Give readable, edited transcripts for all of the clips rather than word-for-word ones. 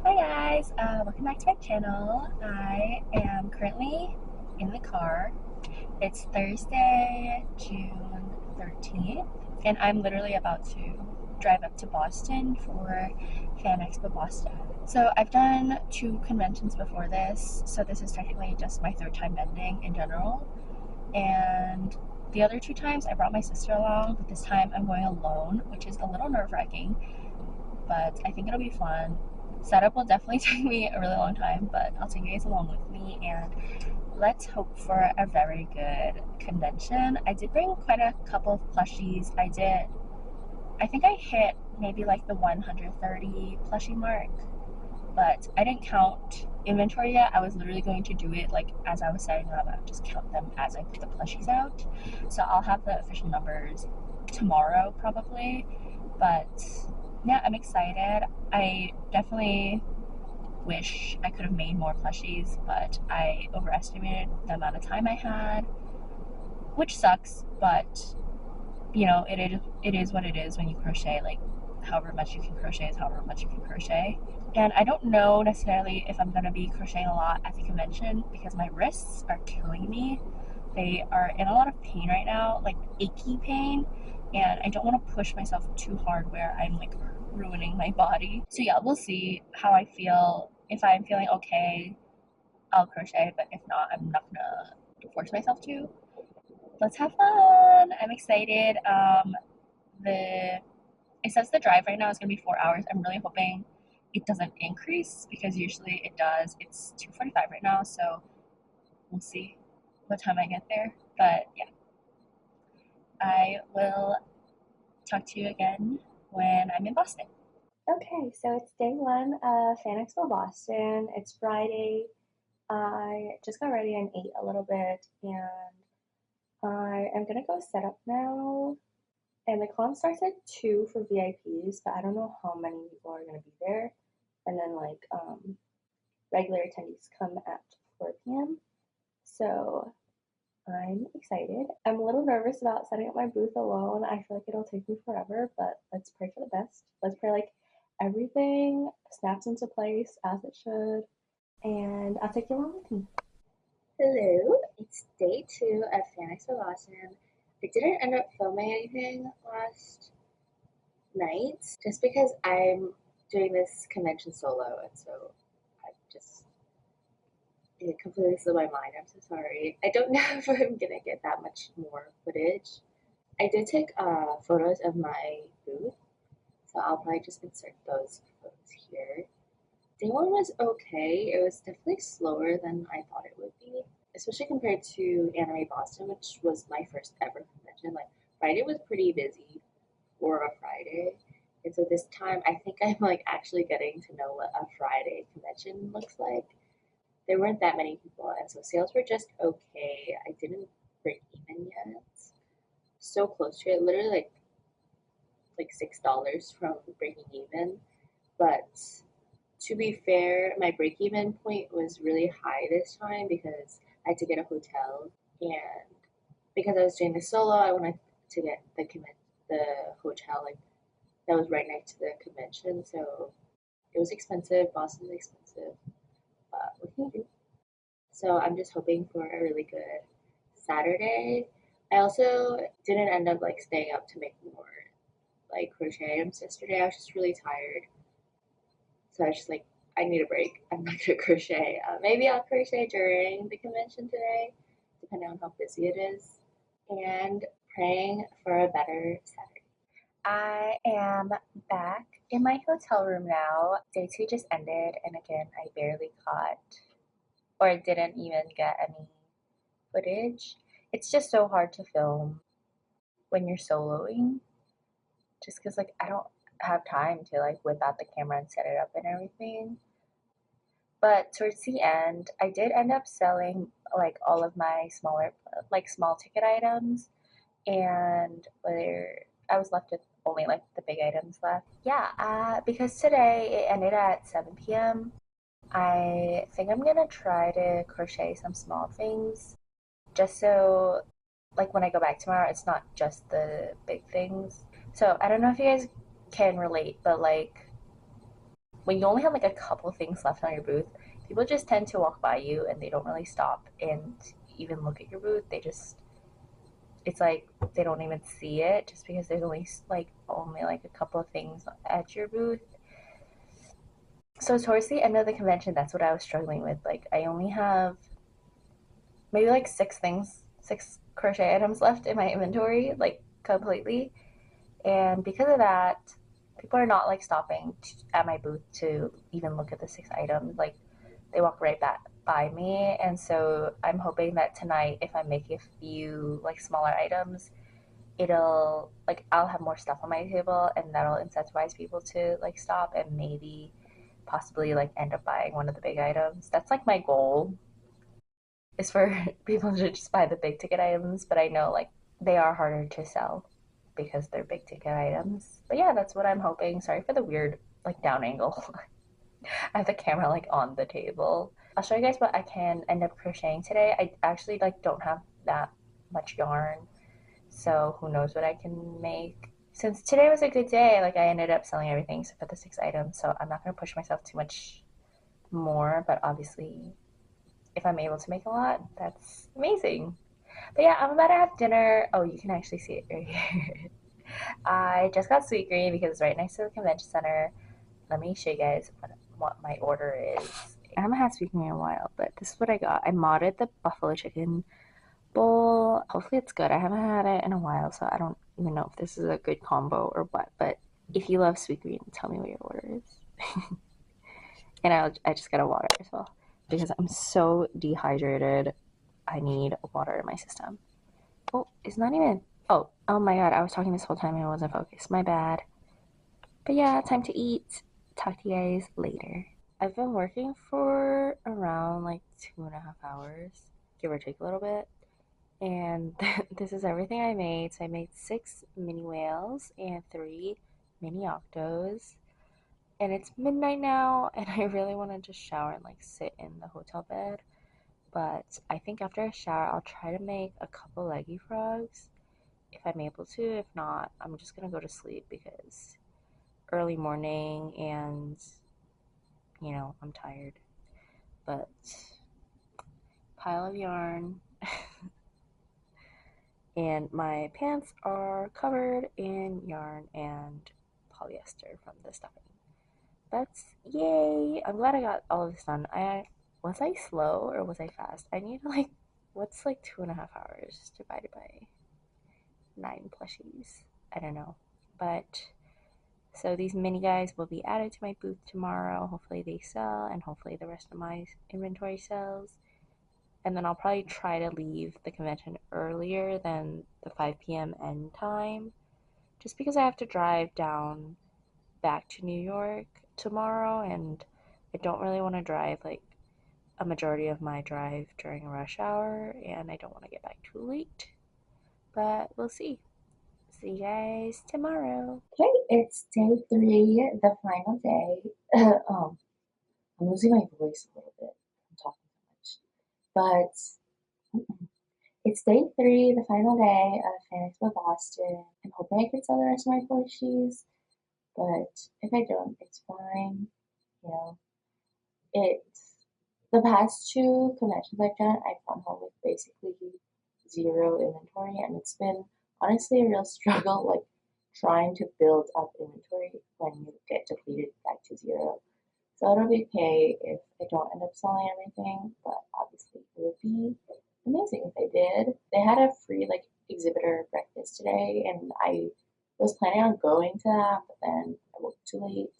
Hi guys, welcome back to my channel. I am currently in the car. It's Thursday, June 13th, and I'm literally about to drive up to Boston for Fan Expo Boston. So I've done two conventions before this, so this is technically just my third time bending in general. And the other two times I brought my sister along, but this time I'm going alone, which is a little nerve-wracking, but I think it'll be fun. Setup will definitely take me a really long time, but I'll take you guys along with me and let's hope for a very good convention. I did bring quite a couple of plushies. I think I hit maybe like the 130 plushie mark, but I didn't count inventory yet. I was literally going to do it like as I was setting them up. I would just count them as I put the plushies out. So I'll have the official numbers tomorrow probably, but yeah, I'm excited. I definitely wish I could have made more plushies, but I overestimated the amount of time I had, which sucks, but you know, it is what it is when you crochet. Like, however much you can crochet is however much you can crochet. And I don't know necessarily if I'm gonna be crocheting a lot at the convention because my wrists are killing me. They are in a lot of pain right now, like achy pain, and I don't want to push myself too hard where I'm like ruining my body. So yeah, we'll see how I feel. If I'm feeling okay, I'll crochet, but if not, I'm not gonna force myself to. Let's have fun. I'm excited. The It says the drive right now is gonna be 4 hours. I'm really hoping it doesn't increase because usually it does. It's 2:45 right now, so we'll see what time I get there. But yeah, I will talk to you again when I'm in Boston. Okay, so it's day one of Fan Expo Boston. It's Friday. I just got ready and ate a little bit, and I am gonna go set up now. And the con starts at 2 for VIPs, but I don't know how many people are gonna be there. And then regular attendees come at 4 p.m. So I'm excited. I'm a little nervous about setting up my booth alone. I feel like it'll take me forever, but let's pray for the best. Let's pray like everything snaps into place as it should, and I'll take you along with me. Hello, it's day two of Fan Expo Boston. I didn't end up filming anything last night just because I'm doing this convention solo, and so I just it completely slipped my mind. I'm so sorry. I don't know if I'm gonna get that much more footage. I did take photos of my booth, so I'll probably just insert those photos here. Day one was okay. It was definitely slower than I thought it would be, especially compared to Anime Boston, which was my first ever convention. Like Friday was pretty busy for a Friday. And so this time I think I'm like actually getting to know what a Friday convention looks like. There weren't that many people, and so sales were just okay. I didn't break even yet. So close to it, literally like $6 from breaking even. But to be fair, my break even point was really high this time because I had to get a hotel, and because I was doing the solo, I wanted to get the hotel like that was right next to the convention. So it was expensive. Boston's expensive, but what can you do? So I'm just hoping for a really good Saturday. I also didn't end up like staying up to make more like crochet items yesterday. I was just really tired, so I was just like, I need a break. I'm not gonna crochet. Maybe I'll crochet during the convention today, depending on how busy it is, and praying for a better Saturday. I am back in my hotel room now. Day two just ended, and again, I barely caught or didn't even get any footage. It's just so hard to film when you're soloing, just because like I don't have time to like whip out the camera and set it up and everything. But towards the end, I did end up selling like all of my smaller, like small ticket items, and whether I was left with only like the big items left. Yeah, because today it ended at 7 p.m. I think I'm gonna try to crochet some small things just so like when I go back tomorrow, it's not just the big things. So I don't know if you guys can relate, but like when you only have like a couple things left on your booth, people just tend to walk by you and they don't really stop and even look at your booth. They just, it's like they don't even see it just because there's only like a couple of things at your booth. So towards the end of the convention, that's what I was struggling with. Like I only have maybe like six crochet items left in my inventory, like completely. And because of that, people are not like stopping at my booth to even look at the six items. Like they walk right back by me. And so I'm hoping that tonight, if I make a few like smaller items, it'll like I'll have more stuff on my table and that'll incentivize people to like stop and maybe possibly like end up buying one of the big items. That's like my goal is for people to just buy the big ticket items, but I know like they are harder to sell because they're big ticket items. But yeah, that's what I'm hoping. Sorry for the weird like down angle. I have the camera like on the table. I'll show you guys what I can end up crocheting today. I actually like don't have that much yarn, so who knows what I can make. Since today was a good day, like I ended up selling everything except for the six items, so I'm not gonna push myself too much more, but obviously if I'm able to make a lot, that's amazing. But yeah, I'm about to have dinner. Oh, you can actually see it right here. I just got sweet green because it's right next to the convention center. Let me show you guys what my order is. I haven't had sweet green in a while, but this is what I got. I modded the buffalo chicken bowl. Hopefully it's good. I haven't had it in a while, so I don't even know if this is a good combo or what. But if you love sweet green, tell me what your order is. And I just got a water as well because I'm so dehydrated. I need water in my system. Oh, it's not even. Oh my god, I was talking this whole time and I wasn't focused. My bad. But yeah, time to eat. Talk to you guys later. I've been working for around like 2.5 hours, give or take a little bit. And this is everything I made. So I made 6 mini whales and 3 mini octos. And it's midnight now, and I really want to just shower and like sit in the hotel bed. But I think after a shower, I'll try to make a couple leggy frogs if I'm able to. If not, I'm just gonna go to sleep because early morning and I'm tired. But pile of yarn and my pants are covered in yarn and polyester from the stuffing. That's yay! I'm glad I got all of this done. Was I slow or was I fast? I need like what's like 2.5 hours divided by 9 plushies? I don't know. But so these mini guys will be added to my booth tomorrow. Hopefully they sell and hopefully the rest of my inventory sells. And then I'll probably try to leave the convention earlier than the 5 p.m. end time just because I have to drive down back to New York tomorrow and I don't really want to drive like a majority of my drive during a rush hour and I don't want to get back too late. But we'll see. See you guys tomorrow. Okay, it's day 3, the final day. I'm losing my voice a little bit. I'm talking too much. But it's day 3, the final day of Fan Expo Boston. I'm hoping I can sell the rest of my plushies, but if I don't, it's fine. You know, it's the past 2 conventions I've done, I've gone home with basically 0 inventory, and it's been honestly a real struggle, like trying to build up inventory when you get depleted back to 0. So it'll be okay if I don't end up selling everything, but obviously it would be amazing if I did. They had a free like exhibitor breakfast today, and I was planning on going to that, but then I woke too late,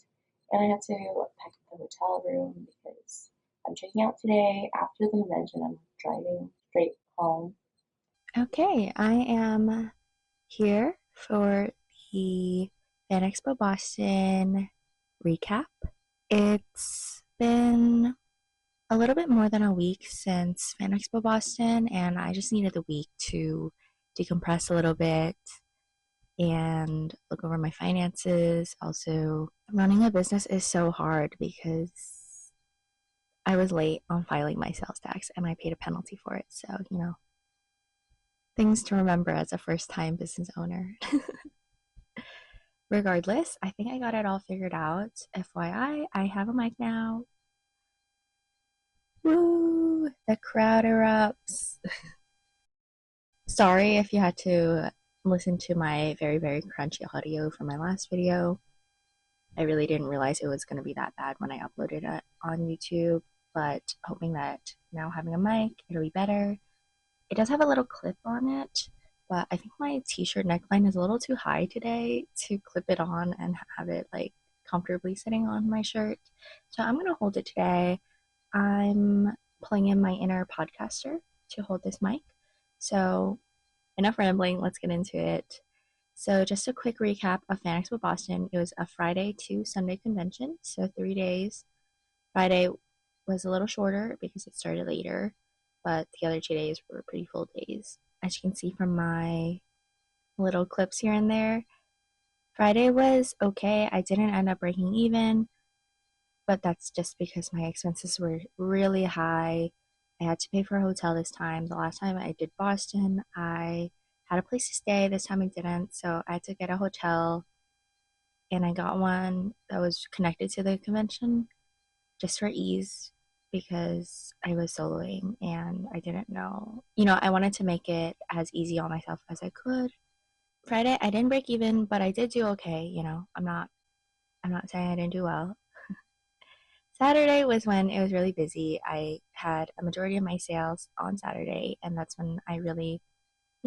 and I had to pack up the hotel room because I'm checking out today. After the convention, I'm driving straight home. Okay, I am here for the Fan Expo Boston recap. It's been a little bit more than a week since Fan Expo Boston, and I just needed the week to decompress a little bit and look over my finances. Also, running a business is so hard because I was late on filing my sales tax and I paid a penalty for it. So, things to remember as a first time business owner. Regardless, I think I got it all figured out. FYI, I have a mic now. Woo! The crowd erupts. Sorry if you had to listen to my very, very crunchy audio from my last video. I really didn't realize it was going to be that bad when I uploaded it on YouTube, but hoping that now having a mic, it'll be better. It does have a little clip on it, but I think my t-shirt neckline is a little too high today to clip it on and have it like comfortably sitting on my shirt. So I'm going to hold it today. I'm pulling in my inner podcaster to hold this mic. So enough rambling, let's get into it. So just a quick recap of Fan Expo Boston. It was a Friday to Sunday convention, so 3 days. Friday was a little shorter because it started later, but the other 2 days were pretty full days. As you can see from my little clips here and there, Friday was okay. I didn't end up breaking even, but that's just because my expenses were really high. I had to pay for a hotel this time. The last time I did Boston, I had a place to stay. This time I didn't, so I had to get a hotel, and I got one that was connected to the convention just for ease because I was soloing and I didn't know. I wanted to make it as easy on myself as I could. Friday I didn't break even, but I did do okay. I'm not saying I didn't do well. Saturday was when it was really busy. I had a majority of my sales on Saturday, and that's when I really,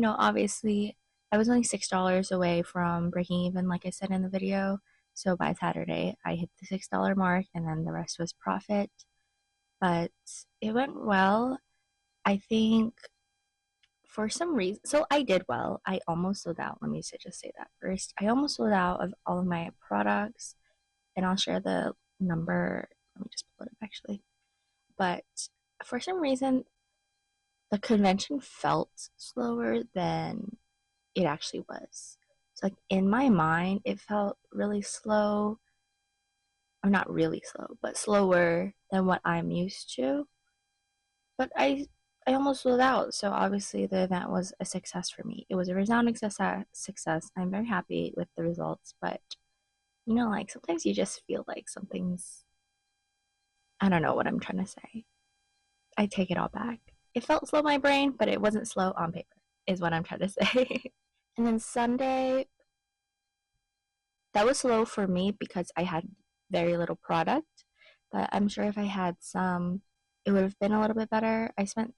obviously, I was only $6 away from breaking even, like I said in the video. So by Saturday, I hit the $6 mark, and then the rest was profit. But it went well. I think for some reason, so I did well. I almost sold out. Let me just say that first. I almost sold out of all of my products, and I'll share the number. Let me just pull it up actually. But for some reason, the convention felt slower than it actually was. So, like, in my mind, it felt really slow, or not really slow, but slower than what I'm used to. But I almost sold out, so obviously the event was a success for me. It was a resounding success. I'm very happy with the results, but like sometimes you just feel like something's, I don't know what I'm trying to say. I take it all back. It felt slow in my brain, but it wasn't slow on paper, is what I'm trying to say. And then Sunday, that was slow for me because I had very little product, but I'm sure if I had some, it would have been a little bit better. I spent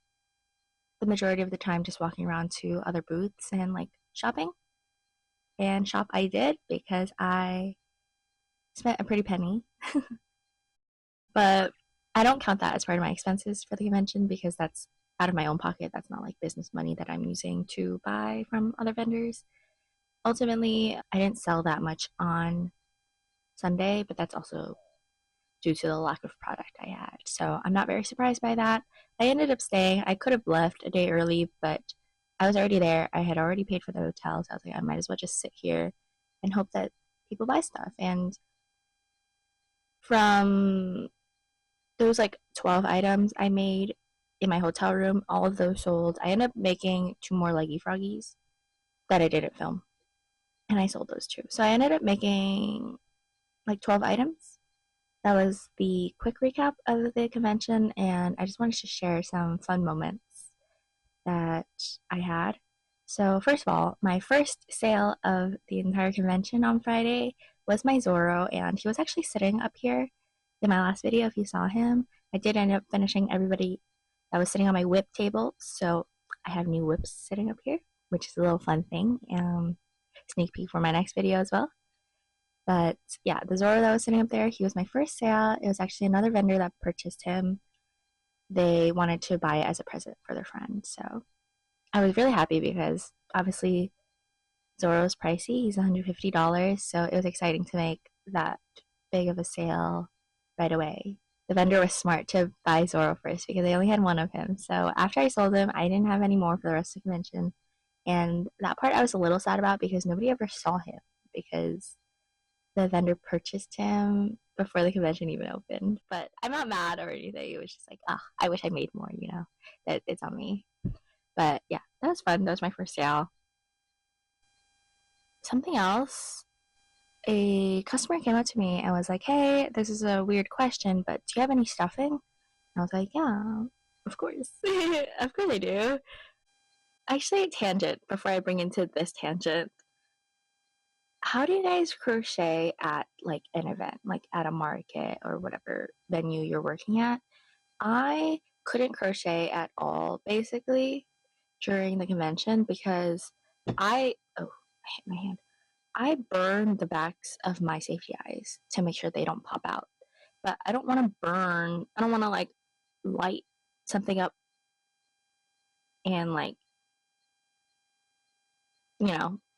the majority of the time just walking around to other booths and like shopping. And shop I did because I spent a pretty penny. But I don't count that as part of my expenses for the convention because that's out of my own pocket. That's not like business money that I'm using to buy from other vendors. Ultimately, I didn't sell that much on Sunday, but that's also due to the lack of product I had. So I'm not very surprised by that. I ended up staying. I could have left a day early, but I was already there. I had already paid for the hotel, so I was like, I might as well just sit here and hope that people buy stuff. And from those like 12 items I made in my hotel room, all of those sold. I ended up making two more leggy froggies that I didn't film, and I sold those too. So I ended up making like 12 items. That was the quick recap of the convention, and I just wanted to share some fun moments that I had. So, first of all, my first sale of the entire convention on Friday was my Zorro, and he was actually sitting up here in my last video. If you saw him, I did end up finishing everybody that was sitting on my whip table. So, I have new whips sitting up here, which is a little fun thing. Sneak peek for my next video as well. But yeah, the Zorro that was sitting up there, he was my first sale. It was actually another vendor that purchased him. They wanted to buy it as a present for their friend. So I was really happy because obviously Zorro's pricey. He's $150. So it was exciting to make that big of a sale right away. The vendor was smart to buy Zorro first because they only had one of him. So after I sold him, I didn't have any more for the rest of the convention. And that part I was a little sad about because nobody ever saw him because the vendor purchased him before the convention even opened. But I'm not mad or anything. It was just like, oh, I wish I made more. That it's on me. But yeah, that was fun. That was my first sale. Something else. a customer came up to me and was like, "Hey, this is a weird question, but do you have any stuffing?" And I was like, "Yeah, of course. Of course I do." Actually, a tangent before I bring into this tangent. How do you guys crochet at like an event, like at a market or whatever venue you're working at? I couldn't crochet at all basically during the convention because I hit my hand. I burn the backs of my safety eyes to make sure they don't pop out. But I don't want to burn, I don't want to like light something up and like,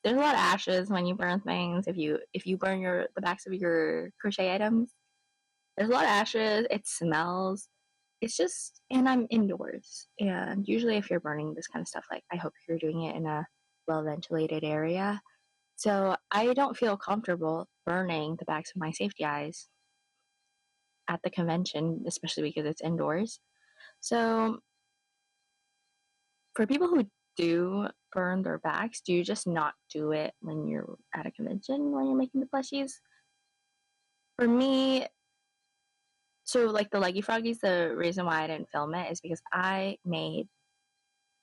there's a lot of ashes when you burn things. If you burn the backs of your crochet items, there's a lot of ashes, it smells. It's just, and I'm indoors. And usually if you're burning this kind of stuff, like I hope you're doing it in a well ventilated area. So I don't feel comfortable burning the backs of my safety eyes at the convention, especially because it's indoors. So for people who do burn their backs, do you just not do it when you're at a convention when you're making the plushies? For me, so like the leggy froggies, the reason why I didn't film it is because I made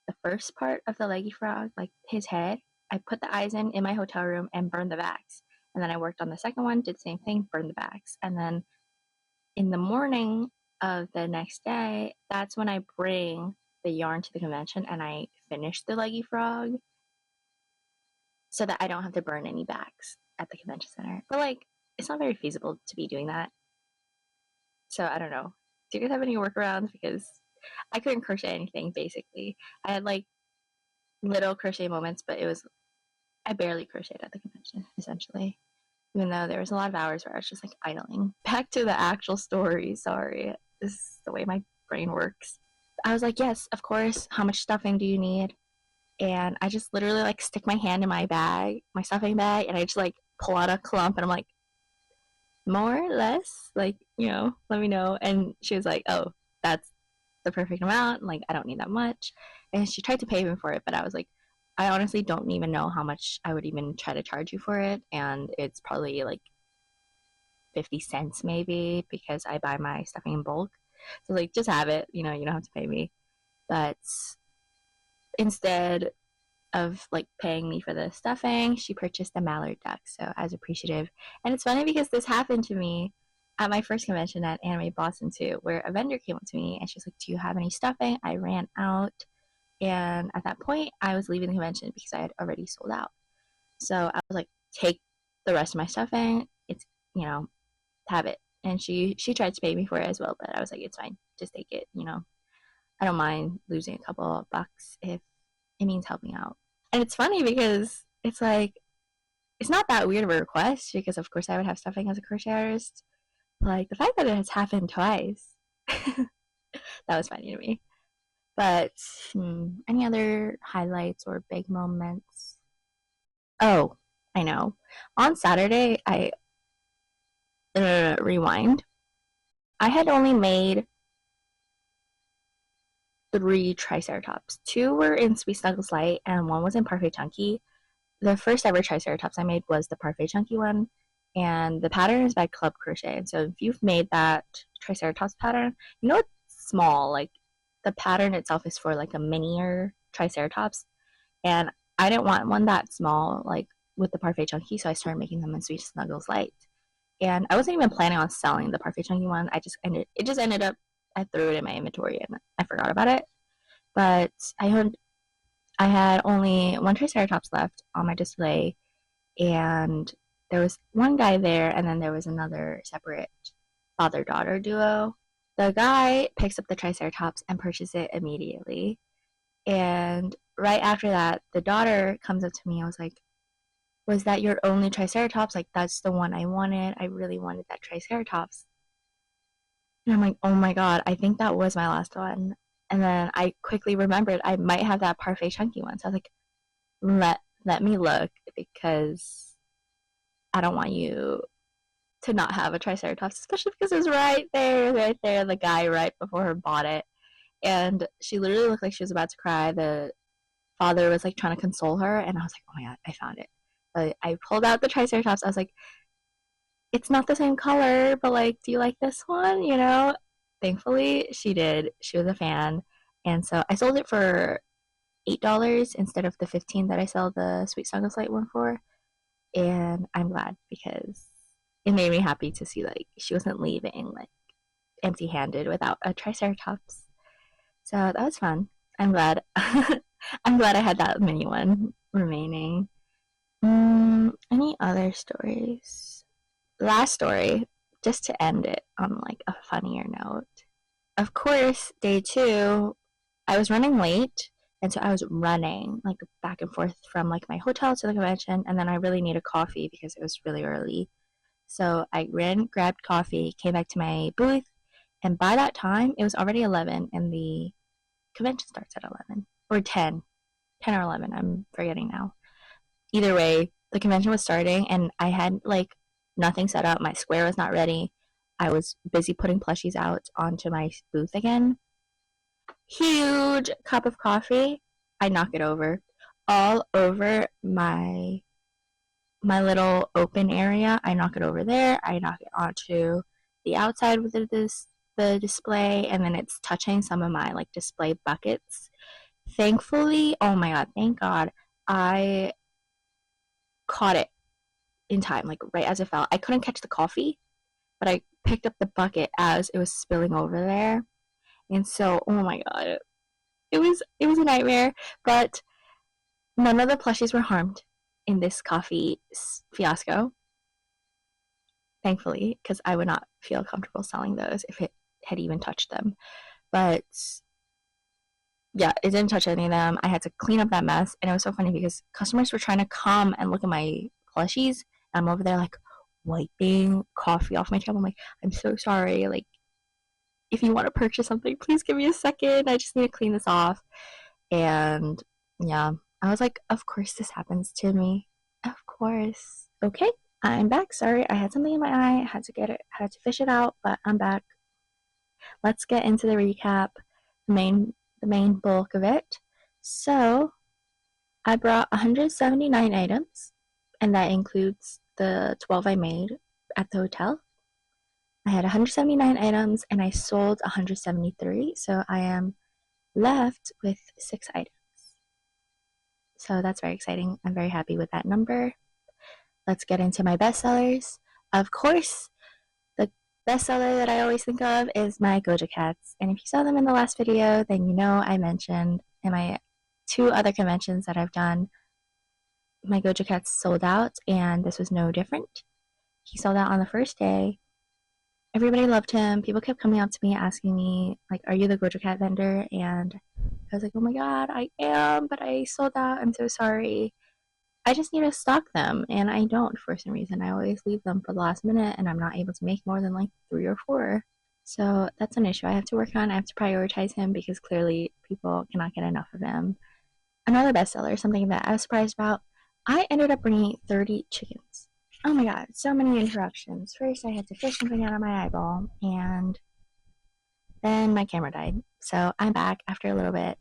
the first part of the leggy frog, like his head. I put the eyes in my hotel room and burned the backs. And then I worked on the second one, did the same thing, burned the backs. And then in the morning of the next day, that's when I bring the yarn to the convention and I finish the leggy frog so that I don't have to burn any backs at the convention center. But like, it's not very feasible to be doing that. So I don't know. Do you guys have any workarounds? Because I couldn't crochet anything basically. I had like little crochet moments, but I barely crocheted at the convention essentially. Even though there was a lot of hours where I was just like idling. Back to the actual story. Sorry, this is the way my brain works. I was like, yes, of course. How much stuffing do you need? And I just literally like stick my hand in my bag, my stuffing bag, and I just like pull out a clump, and I'm like, more, less, like let me know. And she was like, oh, that's the perfect amount. Like I don't need that much. And she tried to pay me for it, but I was like, I honestly don't even know how much I would even try to charge you for it, and it's probably like 50 cents maybe because I buy my stuffing in bulk. So like just have it, you don't have to pay me. But instead of like paying me for the stuffing, she purchased a mallard duck. So I was appreciative. And it's funny because this happened to me at my first convention at Anime Boston too, where a vendor came up to me and she's like, "Do you have any stuffing?" I ran out. And at that point, I was leaving the convention because I had already sold out. So I was like, "Take the rest of my stuffing. It's, have it." And she tried to pay me for it as well, but I was like, "It's fine. Just take it. I don't mind losing a couple of bucks if it means helping out." And it's funny because it's like it's not that weird of a request because of course I would have stuffing as a crochet artist. Like the fact that it has happened twice, that was funny to me. But any other highlights or big moments? Oh, I know. On Saturday, I rewind. I had only made 3 Triceratops. 2 were in Sweet Snuggles Light, and 1 was in Parfait Chunky. The first ever Triceratops I made was the Parfait Chunky one, and the pattern is by Club Crochet. And so if you've made that Triceratops pattern, it's small. Like the pattern itself is for like a minier Triceratops, and I didn't want one that small, like with the Parfait Chunky, so I started making them in Sweet Snuggles Light. And I wasn't even planning on selling the Parfait Chunky one. It just ended up I threw it in my inventory and I forgot about it. But I had only 1 Triceratops left on my display, and there was one guy there, and then there was another separate father-daughter duo. The guy picks up the Triceratops and purchases it immediately. And right after that, the daughter comes up to me and was like, "Was that your only Triceratops? Like, that's the one I wanted. I really wanted that Triceratops." And I'm like, "Oh my God, I think that was my last one." And then I quickly remembered I might have that Parfait Chunky one. So I was like, let me look because I don't want you to not have a Triceratops, especially because it was right there, the guy right before her bought it. And she literally looked like she was about to cry. The father was like trying to console her, and I was like, "Oh my God, I found it." I pulled out the Triceratops. I was like, it's not the same color, but like, do you like this one? You know? Thankfully, she did. She was a fan. And so I sold it for $8 instead of the 15 that I sell the Sweet Song of Light one for. And I'm glad because it made me happy to see like she wasn't leaving like empty handed without a triceratops. So that was fun. I'm glad. I'm glad I had that mini one remaining. Any other stories? Last story, just to end it on like a funnier note. Of course, day two, I was running late, and so I was running like back and forth from like my hotel to the convention, and then I really needed coffee because it was really early. So I ran, grabbed coffee, came back to my booth, and by that time it was already 11, and the convention starts at 11 or 10, 10 or 11. I'm forgetting now. Either way, the convention was starting, and I had like nothing set up. My square was not ready. I was busy putting plushies out onto my booth again. Huge cup of coffee. I knock it over, all over my little open area. I knock it over there. I knock it onto the outside with the display, and then it's touching some of my like display buckets. Thankfully, oh my god, thank God, I caught it in time, like right as it fell. I couldn't catch the coffee, but I picked up the bucket as it was spilling over there. And so, oh my god, it was a nightmare, but none of the plushies were harmed in this coffee fiasco, thankfully, because I would not feel comfortable selling those if it had even touched them. But yeah, it didn't touch any of them. I had to clean up that mess, and it was so funny because customers were trying to come and look at my plushies. And I'm over there like wiping coffee off my table. I'm like, I'm so sorry. Like, if you want to purchase something, please give me a second. I just need to clean this off. And yeah, I was like, of course this happens to me. Of course. Okay, I'm back. Sorry, I had something in my eye. I had to get it, had to fish it out, but I'm back. Let's get into the recap, the main bulk of it. So I brought 179 items, and that includes the 12 I made at the hotel. I had 179 items and I sold 173, so I am left with 6 items. So that's very exciting. I'm very happy with that number. Let's get into my bestsellers. Of course, the bestseller that I always think of is my Goja Cats. And if you saw them in the last video, then you know I mentioned in my 2 other conventions that I've done, my Goja Cats sold out, and this was no different. He sold out on the first day. Everybody loved him. People kept coming up to me asking me, like, are you the Goja Cat vendor? And I was like, oh my god, I am, but I sold out. I'm so sorry. I just need to stock them, and I don't for some reason. I always leave them for the last minute, and I'm not able to make more than like 3 or 4. So that's an issue I have to work on. I have to prioritize him because clearly people cannot get enough of him. Another bestseller, something that I was surprised about, I ended up bringing 30 chickens. Oh my god, so many interruptions. First, I had to fish something out of my eyeball, and then my camera died. So I'm back after a little bit.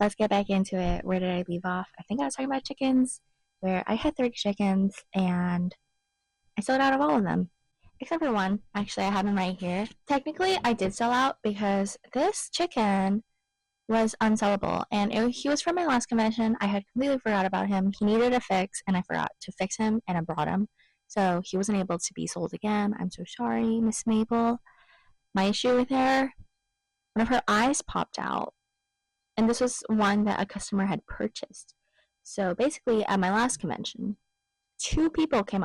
Let's get back into it. Where did I leave off? I think I was talking about chickens, where I had 30 chickens, and I sold out of all of them. Except for one. Actually, I have him right here. Technically, I did sell out because this chicken was unsellable, and he was from my last convention. I had completely forgot about him. He needed a fix, and I forgot to fix him, and I brought him. So he wasn't able to be sold again. I'm so sorry, Miss Mabel. My issue with her, one of her eyes popped out, and this was one that a customer had purchased. So basically, at my last convention, 2 people came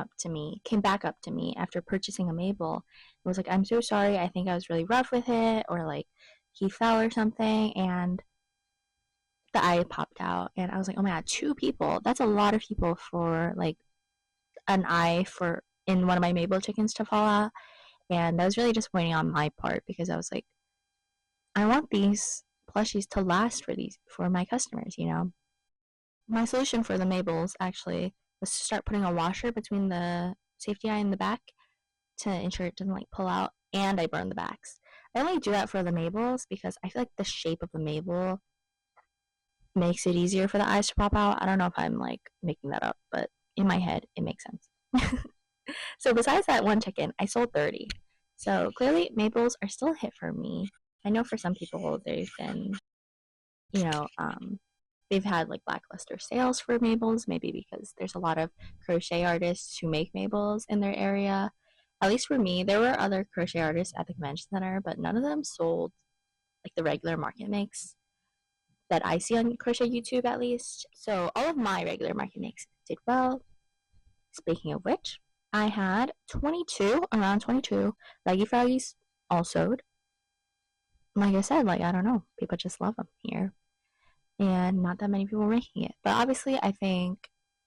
back up to me after purchasing a Mabel. It was like, I'm so sorry. I think I was really rough with it, or like he fell or something, and the eye popped out. And I was like, oh my god, 2 people. That's a lot of people for like an eye for in one of my Mabel chickens to fall out. And that was really disappointing on my part because I was like, I want these plushies to last for my customers, you know. My solution for the Mabels actually was to start putting a washer between the safety eye and the back to ensure it doesn't like pull out, and I burn the backs. I only do that for the Mabels because I feel like the shape of the Mabel makes it easier for the eyes to pop out. I don't know if I'm like making that up, but in my head it makes sense. So besides that one chicken, I sold 30. So clearly maples are still a hit for me. I know for some people they've been, you know, they've had like lackluster sales for maples, maybe because there's a lot of crochet artists who make maples in their area. At least for me, there were other crochet artists at the convention center, but none of them sold like the regular market makes that I see on crochet YouTube at least. So all of my regular market makes did well. Speaking of which, I had 22, around 22 leggy froggies all sewed. Like I said, like I don't know, people just love them here, and not that many people were making it. But obviously, I think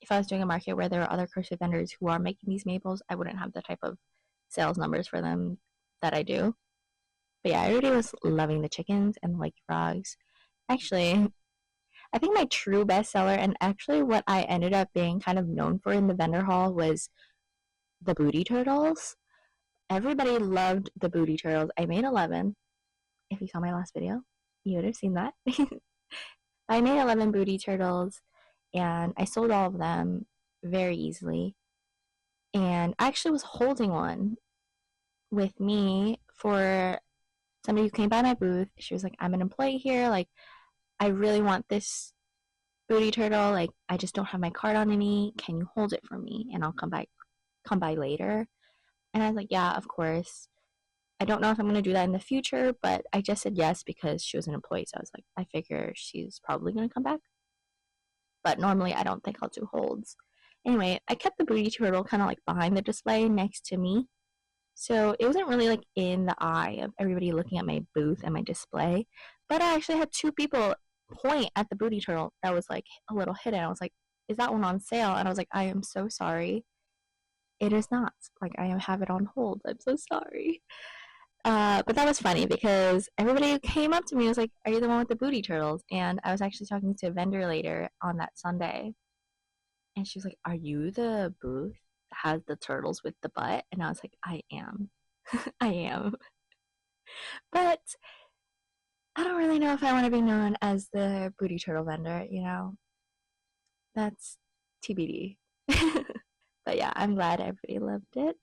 if I was doing a market where there are other crochet vendors who are making these maples, I wouldn't have the type of sales numbers for them that I do. But yeah, everybody was loving the chickens and the leggy frogs. Actually, I think my true bestseller, and actually what I ended up being kind of known for in the vendor hall, was the booty turtles. Everybody loved the booty turtles. I made 11. If you saw my last video, you would have seen that. I made 11 booty turtles and I sold all of them very easily. And I actually was holding one with me for somebody who came by my booth. She was like, I'm an employee here. Like, I really want this booty turtle. Like, I just don't have my card on any. Can you hold it for me? And I'll come by later. And I was like, yeah, of course. I don't know if I'm going to do that in the future, but I just said yes because she was an employee. So I was like, I figure she's probably going to come back. But normally I don't think I'll do holds. Anyway, I kept the booty turtle kind of like behind the display next to me. So it wasn't really like in the eye of everybody looking at my booth and my display. But I actually had two people point at the booty turtle that was like a little hidden. I was like, is that one on sale? And I was like, I am so sorry. It is not. Like, I have it on hold. I'm so sorry. But that was funny because everybody who came up to me was like, are you the one with the booty turtles? And I was actually talking to a vendor later on that Sunday. And she was like, are you the booth that has the turtles with the butt? And I was like, I am. I am. But I don't really know if I want to be known as the booty turtle vendor, you know? That's TBD. But yeah, I'm glad everybody loved it.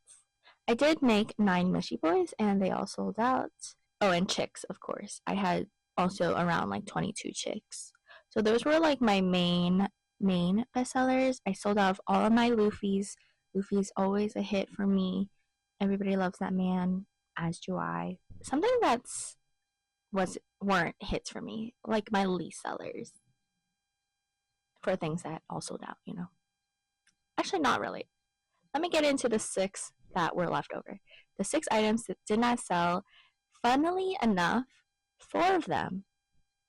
I did make 9 mushy boys and they all sold out. Oh, and chicks, of course. I had also around like 22 chicks. So those were like my main bestsellers. I sold out of all of my Luffy's. Luffy's always a hit for me. Everybody loves that man, as do I. Something that's was weren't hits for me, like my least sellers for things that all sold out, you know. Actually, not really. Let me get into the 6 that were left over. The 6 items that did not sell, funnily enough, 4 of them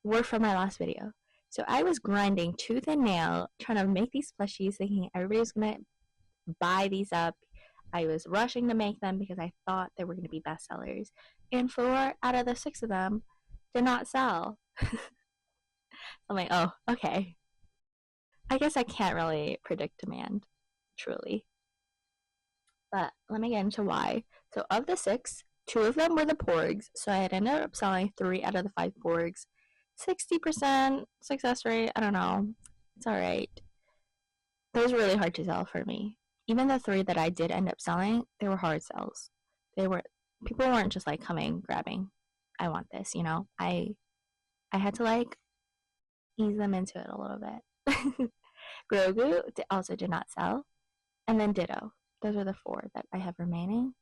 were from my last video. So I was grinding tooth and nail trying to make these plushies, thinking everybody was going to buy these up. I was rushing to make them because I thought they were going to be bestsellers. And 4 out of the 6 of them did not sell. I'm like, oh, okay. I guess I can't really predict demand, truly. But let me get into why. So of the 6, 2 of them were the porgs. So I had ended up selling 3 out of the 5 porgs. 60% success rate. I don't know. It's alright. Those were really hard to sell for me. Even the 3 that I did end up selling, they were hard sells. People weren't just like coming, grabbing. I want this, you know? I had to like ease them into it a little bit. Grogu also did not sell. And then Ditto. Those are the 4 that I have remaining.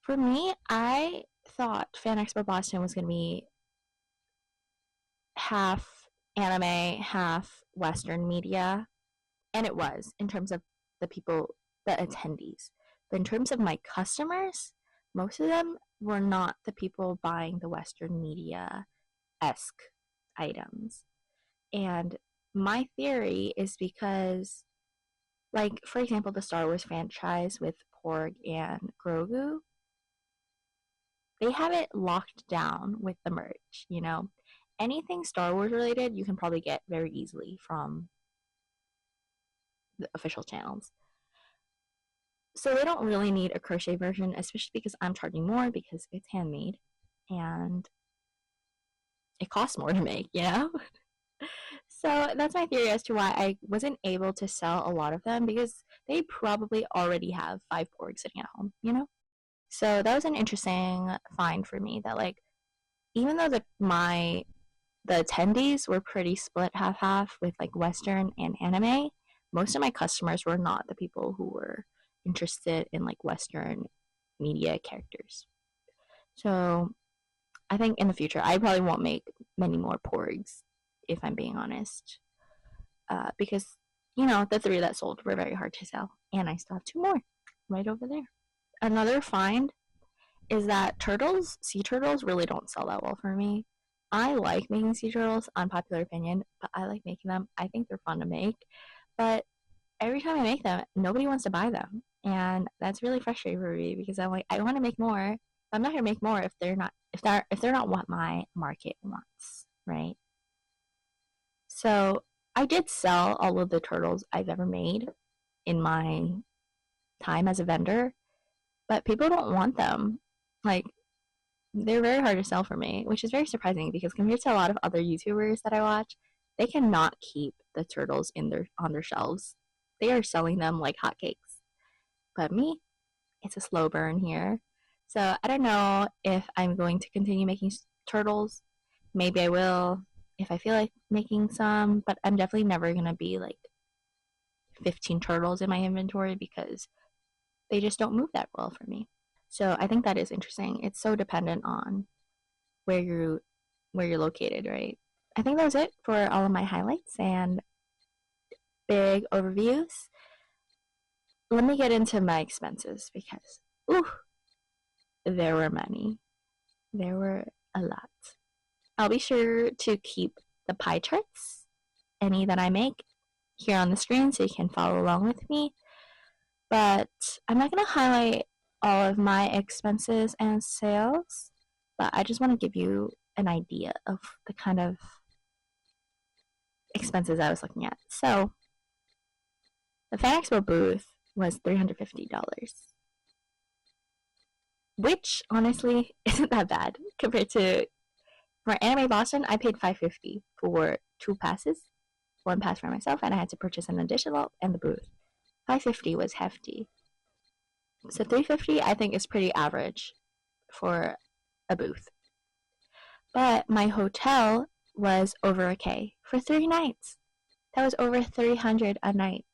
For me, I thought Fan Expo Boston was going to be half anime, half Western media. And it was in terms of the people, the attendees. But in terms of my customers, most of them were not the people buying the Western media esque items. And my theory is because, like, for example, the Star Wars franchise with Porg and Grogu, they have it locked down with the merch, you know? Anything Star Wars related, you can probably get very easily from the official channels. So they don't really need a crochet version, especially because I'm charging more because it's handmade and it costs more to make, you know? So that's my theory as to why I wasn't able to sell a lot of them because they probably already have 5 porgs sitting at home, you know? So that was an interesting find for me that like even though the attendees were pretty split half half with like Western and anime, most of my customers were not the people who were interested in like Western media characters. So I think in the future I probably won't make many more porgs if I'm being honest, because the 3 that sold were very hard to sell, and I still have 2 more right over there. Another find is that sea turtles, really don't sell that well for me. I like making sea turtles, unpopular opinion, but I like making them. I think they're fun to make, but every time I make them, nobody wants to buy them, and that's really frustrating for me because I'm like, I want to make more. I'm not gonna make more if they're not what my market wants, right? So I did sell all of the turtles I've ever made in my time as a vendor, but people don't want them. Like, they're very hard to sell for me, which is very surprising because compared to a lot of other YouTubers that I watch, they cannot keep the turtles in their on their shelves. They are selling them like hotcakes. But me, it's a slow burn here. So I don't know if I'm going to continue making turtles. Maybe I will if I feel like making some, but I'm definitely never gonna be like 15 turtles in my inventory because they just don't move that well for me. So I think that is interesting. It's so dependent on where you're located, right? I think that was it for all of my highlights and big overviews. Let me get into my expenses because ooh, there were many. There were a lot. I'll be sure to keep the pie charts, any that I make, here on the screen so you can follow along with me. But I'm not going to highlight all of my expenses and sales, but I just want to give you an idea of the kind of expenses I was looking at. So the Fan Expo booth was $350, which honestly isn't that bad compared to for Anime Boston. I paid $550 for 2 passes, 1 pass for myself, and I had to purchase an additional and the booth. $550 was hefty. So $350 I think is pretty average for a booth. But my hotel was over a K for 3 nights. That was over 300 a night.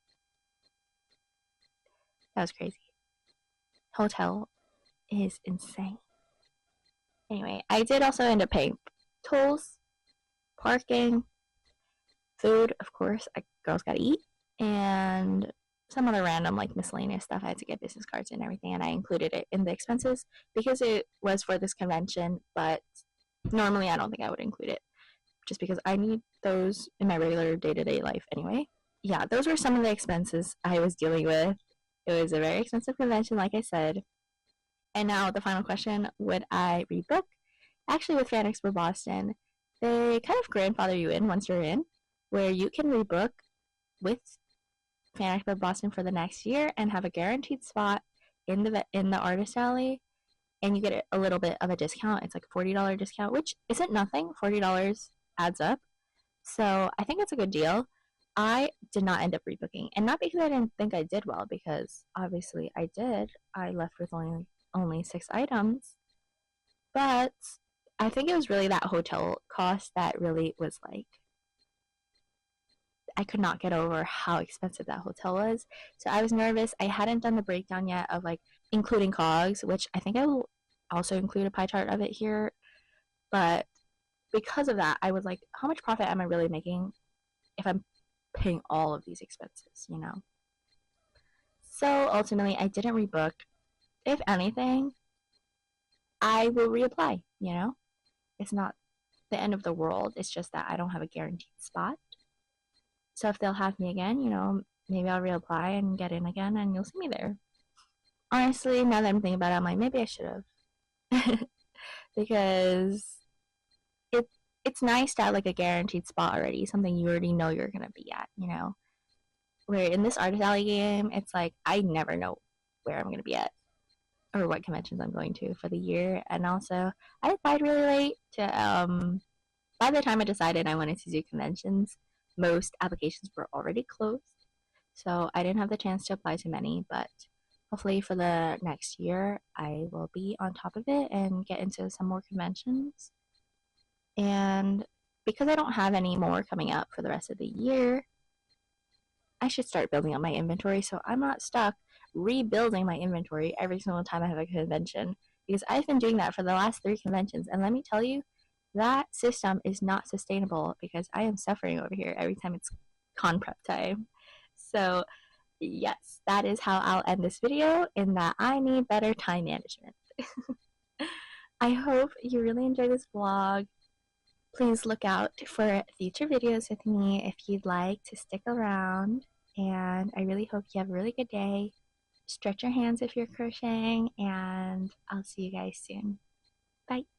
That was crazy. Hotel is insane. Anyway, I did also end up paying tolls, parking, food, of course. Girls gotta eat, and some other random like miscellaneous stuff. I had to get business cards and everything, and I included it in the expenses because it was for this convention. But normally, I don't think I would include it just because I need those in my regular day-to-day life anyway. Yeah, those were some of the expenses I was dealing with. It was a very expensive convention, like I said. And now the final question, would I rebook? Actually, with Fan Expo Boston, they kind of grandfather you in once you're in, where you can rebook with Fan Expo Boston for the next year and have a guaranteed spot in the artist alley, and you get a little bit of a discount. It's like a $40 discount, which isn't nothing. $40 adds up. So I think it's a good deal. I did not end up rebooking, and not because I didn't think I did well, because obviously I did. I left with only 6 items, but I think it was really that hotel cost that really was like I could not get over how expensive that hotel was. So I was nervous. I hadn't done the breakdown yet of like including cogs, which I think I will also include a pie chart of it here. But because of that, I was like, how much profit am I really making if I'm paying all of these expenses? So ultimately, I didn't rebook. If anything, I will reapply. It's not the end of the world. It's just that I don't have a guaranteed spot. So if they'll have me again, maybe I'll reapply and get in again and you'll see me there. Honestly, now that I'm thinking about it, I'm like, maybe I should have. Because it it's nice to have like a guaranteed spot already, something you already know you're gonna be at. Where in this artist alley game, it's like I never know where I'm gonna be at or what conventions I'm going to for the year. And also I applied really late to by the time I decided I wanted to do conventions, most applications were already closed. So I didn't have the chance to apply to many, but hopefully for the next year, I will be on top of it and get into some more conventions. And because I don't have any more coming up for the rest of the year, I should start building up my inventory so I'm not stuck rebuilding my inventory every single time I have a convention. Because I've been doing that for the last 3 conventions, and let me tell you, that system is not sustainable because I am suffering over here every time it's con prep time. So, yes, that is how I'll end this video, in that I need better time management. I hope you really enjoyed this vlog. Please look out for future videos with me if you'd like to stick around. And I really hope you have a really good day. Stretch your hands if you're crocheting, and I'll see you guys soon. Bye.